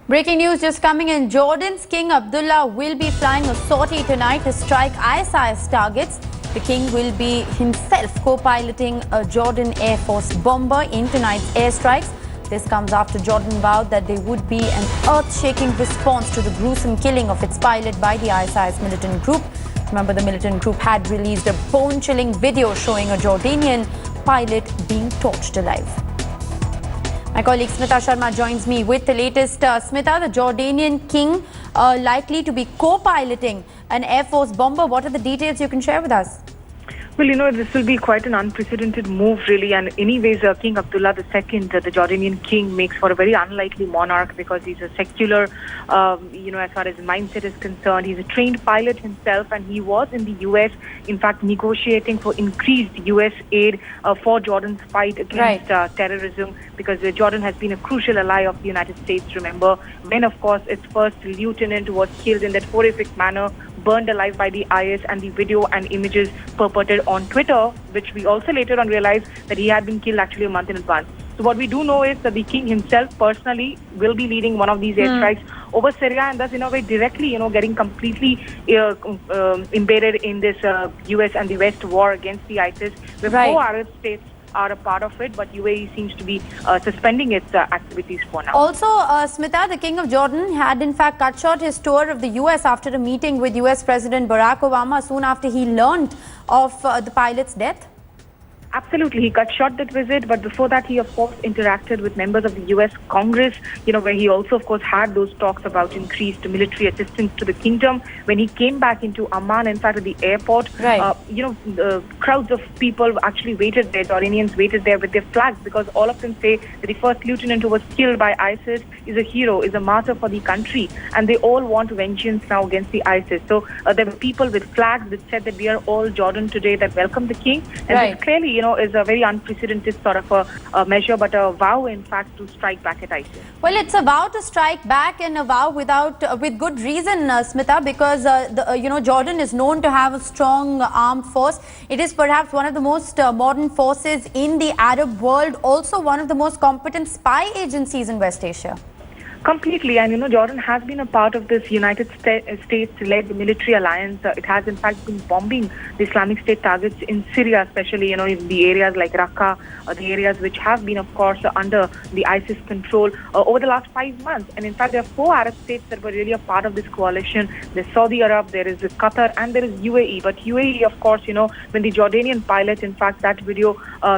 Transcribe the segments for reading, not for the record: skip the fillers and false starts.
Breaking news just coming in. Jordan's King Abdullah will be flying a sortie tonight to strike ISIS targets. The king will be himself co-piloting a Jordan Air Force bomber in tonight's airstrikes. This comes after Jordan vowed that there would be an earth-shaking response to the gruesome killing of its pilot by the ISIS militant group. Remember, the militant group had released a bone-chilling video showing a Jordanian pilot being torched alive. My colleague Smita Sharma joins me with the latest. Smita, the Jordanian king likely to be co-piloting an Air Force bomber. What are the details you can share with us? Well, this will be quite an unprecedented move, really. And anyways, King Abdullah II, the Jordanian king, makes for a very unlikely monarch because he's a secular, as far as mindset is concerned. He's a trained pilot himself, and he was in the U.S., in fact, negotiating for increased U.S. aid for Jordan's fight against terrorism, because Jordan has been a crucial ally of the United States, remember, when, of course, its first lieutenant was killed in that horrific manner, burned alive by the IS, and the video and images purported on Twitter, which we also later on realized that he had been killed actually a month in advance. So what we do know is that the king himself personally will be leading one of these airstrikes over Syria, and thus in a way directly, getting completely embedded in this US and the West war against the ISIS. The four Arab states are a part of it, but UAE seems to be suspending its activities for now. Also, Smita, the King of Jordan had in fact cut short his tour of the US after a meeting with US President Barack Obama soon after he learned of the pilot's death. Absolutely. He cut short that visit, but before that, he, of course, interacted with members of the U.S. Congress, where he also, of course, had those talks about increased military assistance to the kingdom. When he came back into Amman, in fact, at the airport, crowds of people actually waited there. Jordanians waited there with their flags, because all of them say that the first lieutenant who was killed by ISIS is a hero, is a martyr for the country, and they all want vengeance now against the ISIS. So there were people with flags that said that we are all Jordan today, that welcome the king. And this clearly, is a very unprecedented sort of a measure, but a vow, in fact, to strike back at ISIS. Well, it's a vow to strike back, and a vow with good reason, Smita, because Jordan is known to have a strong armed force. It is perhaps one of the most modern forces in the Arab world, also one of the most competent spy agencies in West Asia. Completely, and Jordan has been a part of this United States-led military alliance. It has in fact been bombing the Islamic State targets in Syria, especially in the areas like Raqqa, the areas which have been, of course, under the ISIS control over the last 5 months. And in fact, there are 4 Arab states that were really a part of this coalition. There's Saudi Arab, there is Qatar, and there is UAE. But UAE, of course, when the Jordanian pilot, in fact, that video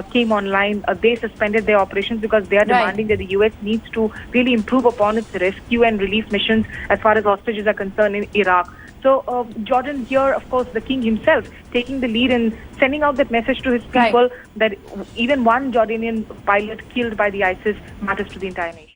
came online, they suspended their operations because they are demanding that the US needs to really improve upon its rescue and relief missions as far as hostages are concerned in Iraq. So Jordan here, of course, the king himself taking the lead in sending out that message to his people that even one Jordanian pilot killed by the ISIS matters to the entire nation.